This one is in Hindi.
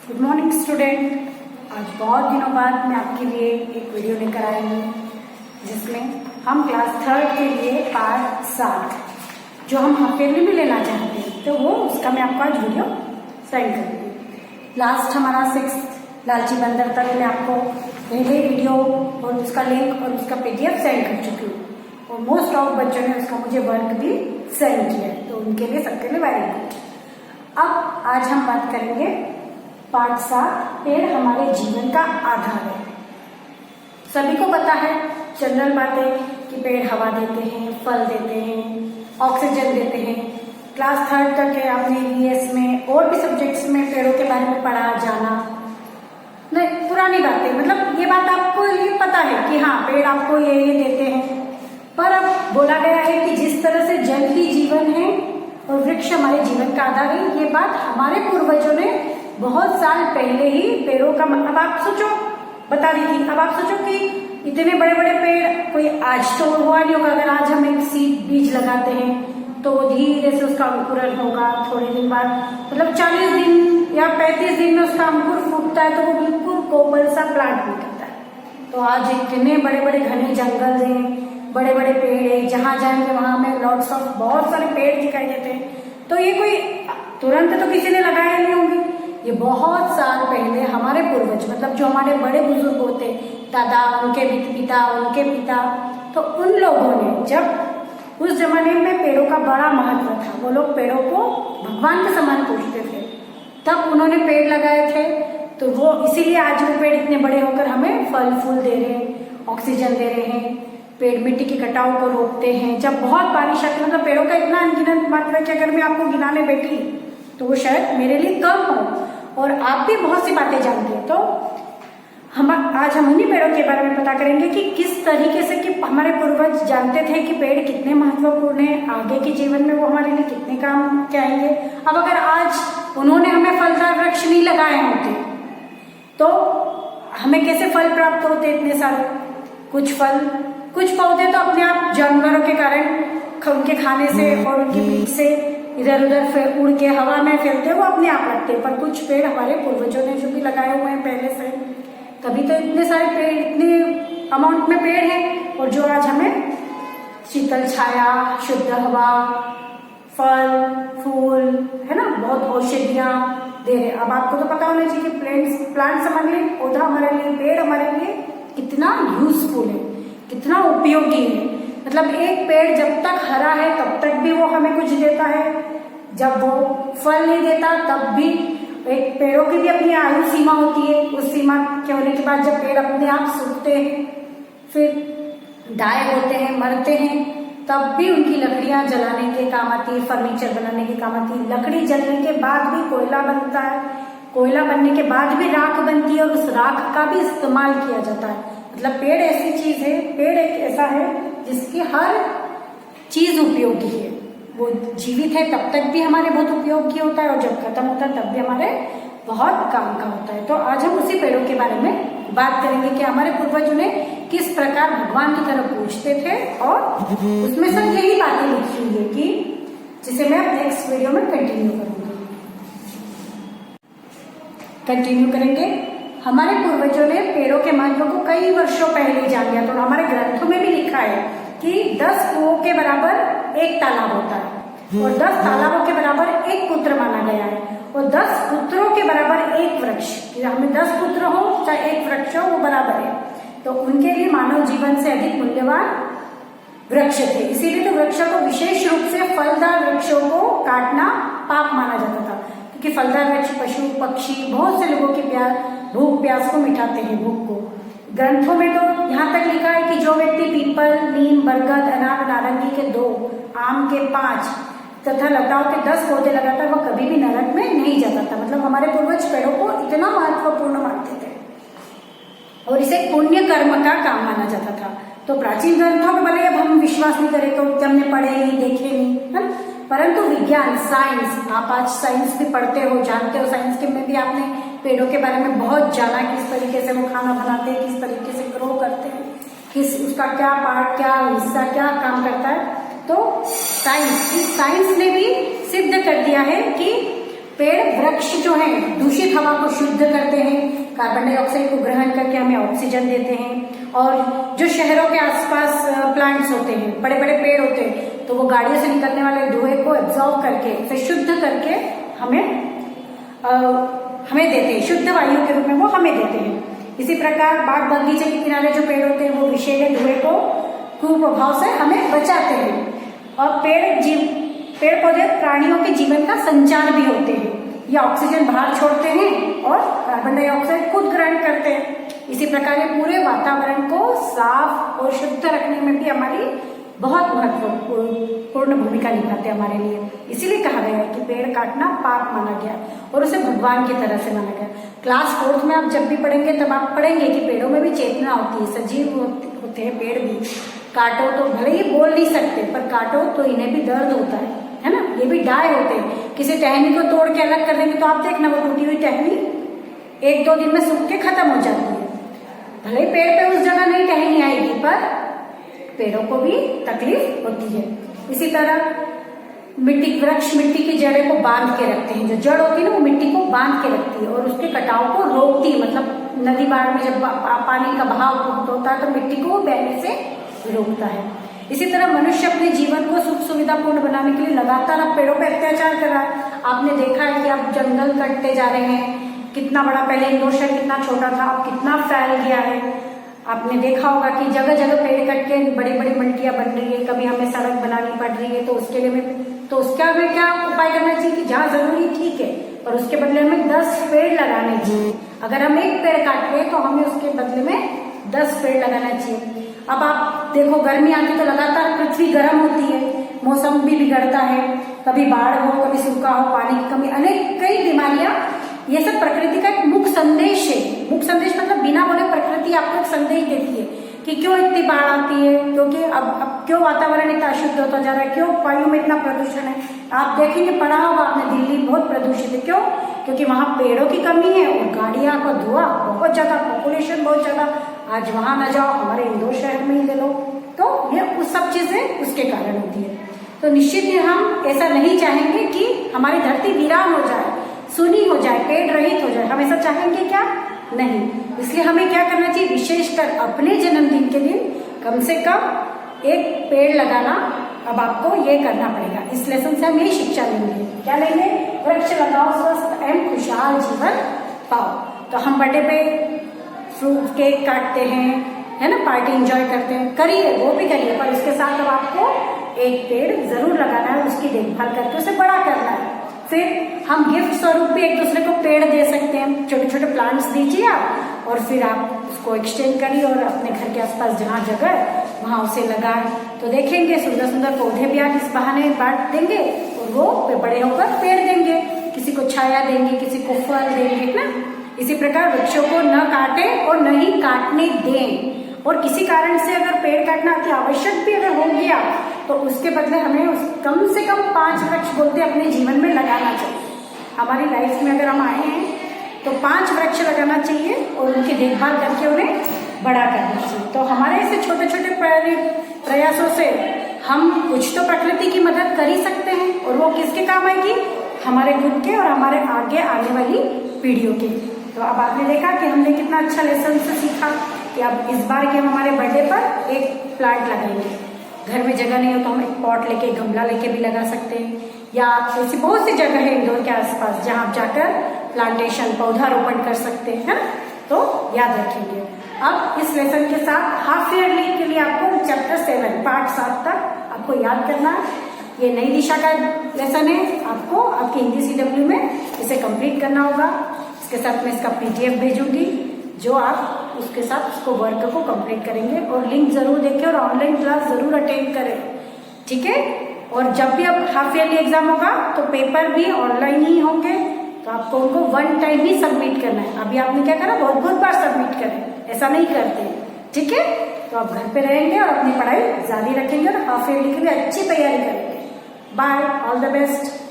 Good morning student. आज बहुत दिनों बाद मैं आपके लिए एक वीडियो लेकर आई हूँ जिसमें हम क्लास 3 के लिए पार्ट 7 जो हम अकेले में लेना चाहते हैं तो वो उसका मैं आपको आज वीडियो सेंड करूँगी। लास्ट हमारा 6 लालची बंदर तक मैं आपको पहले वीडियो और उसका लिंक और उसका PDF सेंड कर चुकी हूँ और मोस्ट ऑफ बच्चों ने उसका मुझे वर्क भी सेंड किया है, तो उनके लिए सबके लिए वेरी गुड। अब आज हम बात करेंगे पार्ट 7 पेड़ हमारे जीवन का आधार है। सभी को पता है जनरल बात है कि पेड़ हवा देते हैं, फल देते हैं, ऑक्सीजन देते हैं। क्लास 3 तक है आपने EVS में और भी सब्जेक्ट्स में पेड़ों के बारे में पढ़ा जाना नहीं, पुरानी बातें, मतलब ये बात आपको ये पता है कि हाँ पेड़ आपको ये देते हैं। पर अब बोला गया है कि जिस तरह से जल ही जीवन है और वृक्ष हमारे जीवन का आधार है, ये बात हमारे पूर्वजों ने बहुत साल पहले ही पेड़ों का अब आप सोचो बता दी थी। अब आप सोचो कि इतने बड़े बड़े पेड़ कोई आज तो हुआ नहीं होगा। अगर आज हम एक सीड बीज लगाते हैं तो धीरे से उसका अंकुरण होगा, थोड़े दिन बाद मतलब 40 दिन या 35 दिन में उसका अंकुर फूटता है तो वो बिल्कुल कोमल सा प्लांट निकलता है। तो आज इतने बड़े बड़े घने जंगल हैं, बड़े बड़े पेड़ है, जहां जाएंगे वहां हमें लॉट्स ऑफ बहुत सारे पेड़ दिखाई देते हैं। तो ये कोई तुरंत तो किसी ने लगाए नहीं होंगे, ये बहुत साल पहले हमारे पूर्वज मतलब जो हमारे बड़े बुजुर्ग होते, दादा, उनके पिता, उनके पिता, तो उन लोगों ने जब उस जमाने में पेड़ों का बड़ा महत्व था, वो लोग पेड़ों को भगवान के समान पूजते थे, तब उन्होंने पेड़ लगाए थे। तो वो इसीलिए आज वो पेड़ इतने बड़े होकर हमें फल फूल दे रहे हैं, ऑक्सीजन दे रहे हैं। पेड़ मिट्टी के कटाव को रोकते हैं। जब बहुत बारिश आती है मतलब पेड़ों का इतना अनगिनत मात्रा कि अगर मैं आपको गिनाने बैठी तो वो शायद मेरे लिए कम हो और आप भी बहुत सी बातें जानते हैं। तो हम आज हम उन्हीं पेड़ों के बारे में पता करेंगे कि किस तरीके से कि हमारे पूर्वज जानते थे कि पेड़ कितने महत्वपूर्ण है, आगे के जीवन में वो हमारे लिए कितने काम के आएंगे। अब अगर आज उन्होंने हमें फलदार वृक्ष नहीं लगाए होते तो हमें कैसे फल प्राप्त होते इतने सारे। कुछ पौधे तो अपने आप जानवरों के कारण उनके खाने से और उनके बीज से इधर उधर उड़ के हवा में फैलते वो अपने आप लगते हैं। पर कुछ पेड़ हमारे पूर्वजों ने जो भी लगाए हुए हैं पहले से, तभी तो इतने सारे पेड़, इतने अमाउंट में पेड़ हैं और जो आज हमें शीतल छाया, शुद्ध हवा, फल फूल है ना, बहुत औषधियां दे रहे। अब आपको तो पता होना चाहिए कि प्लांट्स हमारे लिए, पौधा हमारे लिए, पेड़ हमारे लिए कितना यूजफुल है, कितना उपयोगी है। मतलब एक पेड़ जब तक हरा है तब तक भी वो हमें कुछ देता है, जब वो फल नहीं देता तब भी। एक पेड़ों की भी अपनी आयु सीमा होती है, उस सीमा के होने के बाद जब पेड़ अपने आप सूखते हैं, फिर डाई होते हैं, मरते हैं, तब भी उनकी लकड़ियां जलाने के काम आती है, फर्नीचर बनाने के काम आती है। लकड़ी जलने के बाद भी कोयला बनता है, कोयला बनने के बाद भी राख बनती है और उस राख का भी इस्तेमाल किया जाता है। मतलब पेड़ ऐसी चीज है, पेड़ एक ऐसा है जिसकी हर चीज उपयोगी है। वो जीवित है तब तक भी हमारे बहुत उपयोगी होता है और जब खत्म होता है तब भी हमारे बहुत काम का होता है। तो आज हम उसी पेड़ों के बारे में बात करेंगे कि हमारे पूर्वज उन्हें किस प्रकार भगवान की तरफ पूजते थे और उसमें सब यही बातें लिखी हुई है कि जिसे मैं अब नेक्स्ट वीडियो में कंटिन्यू करेंगे। हमारे पूर्वजों ने पेड़ों के महत्व को कई वर्षों पहले जान लिया। तो हमारे ग्रंथों में भी लिखा है कि 10 कुओं के बराबर एक तालाब होता है और 10 तालाबों के बराबर एक पुत्र माना गया है और 10 पुत्रों के बराबर एक वृक्ष। हमें 10 पुत्र हो चाहे एक वृक्ष हो वो बराबर है। तो उनके लिए मानव जीवन से अधिक मूल्यवान वृक्ष थे। इसीलिए तो वृक्षों को विशेष रूप से फलदार वृक्षों को काटना पाप माना जाता था, क्योंकि फलदार वृक्ष पशु पक्षी बहुत से लोगों की भूख प्यास को मिटाते हैं, भूख को। ग्रंथों में तो यहाँ तक लिखा है कि जो व्यक्ति पीपल, नीम, बरगद, अनार, नारंगी के 2, आम के 5 तथा लताओं के 10 पौधे लगाता है वह कभी भी नरक में नहीं जाता था। मतलब हमारे पूर्वज पेड़ों को इतना महत्वपूर्ण मानते थे और इसे पुण्य कर्म का काम माना जाता था। तो प्राचीन ग्रंथों में भले अब हम विश्वास नहीं करें तो हमने पढ़े नहीं, देखे नहीं, है, परंतु विज्ञान, साइंस, आप आज साइंस भी पढ़ते हो, जानते हो, साइंस के में भी आपने पेड़ों के बारे में बहुत जाना, किस तरीके से वो खाना बनाते हैं, किस तरीके से ग्रो करते हैं, किस उसका क्या पार्ट, क्या हिस्सा, क्या काम करता है। तो साइंस ने भी सिद्ध कर दिया है कि पेड़ वृक्ष जो है दूषित हवा को शुद्ध करते हैं, कार्बन डाइऑक्साइड को ग्रहण करके हमें ऑक्सीजन देते हैं। और जो शहरों के आसपास प्लांट्स होते हैं, बड़े बड़े पेड़ होते हैं, तो वो गाड़ियों से निकलने वाले धुएं को एब्जॉर्ब करके फिर शुद्ध करके हमें देते हैं, शुद्ध वायु के रूप में वो हमें देते हैं। इसी प्रकार बाग बगीचे के किनारे जो पेड़ होते हैं वो विषैले धुएं को कुप्रभाव से हमें बचाते हैं। और पेड़ पौधे प्राणियों के जीवन का संचार भी होते हैं, ये ऑक्सीजन बाहर छोड़ते हैं और कार्बन डाइऑक्साइड खुद ग्रहण करते हैं। इसी प्रकार ये पूरे वातावरण को साफ और शुद्ध रखने में भी हमारी बहुत महत्वपूर्ण भूमिका निभाते हैं हमारे लिए। इसीलिए कहा गया है कि पेड़ काटना पाप माना गया और उसे भगवान की तरह से माना गया। क्लास 4th में आप जब भी पढ़ेंगे तब आप पढ़ेंगे कि पेड़ों में भी चेतना होती है, सजीव होते हैं पेड़ भी। काटो तो भले ही बोल नहीं सकते, पर काटो तो इन्हें भी दर्द होता है ना। ये भी डाय होते हैं, किसी टहनी को तोड़ के अलग कर देंगे तो आप देखना वो टूटी हुई टहनी 1-2 दिन में सूख के खत्म हो जाती है। भले ही पेड़ पे उस जगह नहीं टहनी आएगी, पर पेड़ों को भी तकलीफ होती है। इसी तरह वृक्ष मिट्टी की जड़ें को बांध के रखते हैं। जो जड़ होती है ना वो मिट्टी को बांध के रखती है और उसके कटाव को रोकती है। मतलब नदी बाढ़ में जब पानी का बहाव होता है तो मिट्टी को बहने से रोकता है। इसी तरह मनुष्य अपने जीवन को सुख सुविधापूर्ण बनाने के लिए लगातार अब पेड़ों पर अत्याचार कर रहा है। आपने देखा है कि अब जंगल कटते जा रहे हैं। कितना बड़ा, पहले इंदौर शहर कितना छोटा था, अब कितना फैल गया है। आपने देखा होगा कि जगह जगह पेड़ कट के बड़ी बड़ी मंडियां बन रही है, कभी हमें सड़क बनानी पड़ रही है, तो उसके लिए हमें क्या उपाय करना चाहिए कि जहाँ जरूरी ठीक है, और उसके बदले हमें 10 पेड़ लगाने चाहिए। अगर हम 1 पेड़ काट रहे हैं तो हमें उसके बदले में 10 पेड़ लगाना चाहिए। अब आप देखो गर्मी आती तो लगातार पृथ्वी गर्म होती है, मौसम भी बिगड़ता है, कभी बाढ़ हो, कभी सूखा हो, पानी की कमी, अनेक कई बीमारियां। ये सब प्रकृति का एक मुख्य संदेश है। मुख्य संदेश मतलब बिना बोले प्रकृति आपको एक संदेश देती है कि क्यों इतनी बाढ़ आती है, क्योंकि अब क्यों वातावरण इतना अशुद्ध होता जा रहा है, क्यों वायु में इतना प्रदूषण है। आप देखेंगे, पढ़ा होगा आपने, दिल्ली बहुत प्रदूषित है। क्यों? क्योंकि वहां पेड़ों की कमी है और गाड़ियां का धुआं बहुत ज्यादा, पॉपुलेशन बहुत ज्यादा। आज वहां न जाओ, हमारे इंदौर शहर में ही ले लो, तो ये उस सब चीजें उसके कारण होती है। तो निश्चित ही हम ऐसा नहीं चाहेंगे कि हमारी धरती वीरान हो जाए, सुनी हो जाए, पेड़ रहित हो जाए। हम ऐसा चाहेंगे क्या? नहीं। इसलिए हमें क्या करना चाहिए? विशेषकर अपने जन्मदिन के दिन कम से कम 1 पेड़ लगाना अब आपको ये करना पड़ेगा। इस लेसन से हम यही शिक्षा लेंगे। क्या लेंगे? वृक्ष लगाओ, स्वस्थ एवं खुशहाल जीवन पाओ। तो हम बर्थडे पे फ्रूट केक काटते हैं, है ना, पार्टी एंजॉय करते हैं, करिए, वो भी करिए, पर उसके साथ अब आपको 1 पेड़ जरूर लगाना है, उसकी देखभाल करके उसे बड़ा करना है। फिर हम गिफ्ट स्वरूप भी एक दूसरे को पेड़ दे सकते हैं। छोटे छोटे प्लांट्स दीजिए आप, और फिर आप उसको एक्सटेंड करिए और अपने घर के आसपास जहाँ जगह है वहां उसे लगाएं। तो देखेंगे सुंदर सुंदर पौधे भी आप इस बहाने बांट देंगे और वो बड़े होकर पेड़ देंगे, किसी को छाया देंगे, किसी को फल देंगे ना। इसी प्रकार वृक्षों को न काटें और न ही काटने दें। और किसी कारण से अगर पेड़ काटना अति आवश्यक भी अगर हो गया तो उसके बदले हमें कम से कम 5 वृक्ष बोलते अपने जीवन में लगाना चाहिए। हमारी लाइफ में अगर हम आए हैं तो 5 वृक्ष लगाना चाहिए और उनकी देखभाल करके उन्हें बड़ा करना चाहिए। तो हमारे ऐसे छोटे छोटे प्रयासों से हम कुछ तो प्रकृति की मदद कर ही सकते हैं, और वो किसके काम आएगी? हमारे खुद के और हमारे आगे आने वाली पीढ़ियों के। तो अब आपने देखा कि हमने कितना अच्छा लेसन से सीखा कि अब इस बार के हम हमारे बर्थडे पर 1 प्लांट लगाएंगे। घर में जगह नहीं हो तो हम एक पॉट लेके, गमला लेके भी लगा सकते हैं, या ऐसी बहुत सी जगह है इंदौर के आसपास जहां आप जाकर प्लांटेशन, पौधारोपण कर सकते हैं। तो याद रखेंगे। अब इस लेसन के साथ हाफ ईयरली के लिए आपको चैप्टर 7 पार्ट 7 तक आपको याद करना है। ये नई दिशा का लेसन है, आपको आपके हिंदी CW में इसे कंप्लीट करना होगा। इसके साथ मैं इसका PDF भेजूंगी, जो आप उसके साथ उसको वर्क को कंप्लीट करेंगे, और लिंक जरूर देखें और ऑनलाइन क्लास जरूर अटेंड करें, ठीक है। और जब भी अब हाफ ईयरली एग्जाम होगा तो पेपर भी ऑनलाइन ही होंगे, तो आपको उनको 1 टाइम ही सबमिट करना है। अभी आपने क्या करा, बहुत बार सबमिट करें, ऐसा नहीं करते, ठीक है। तो आप घर पे रहेंगे और अपनी पढ़ाई जारी रखेंगे और हाफ ईयरली के लिए अच्छी तैयारी करेंगे। Bye, all the best.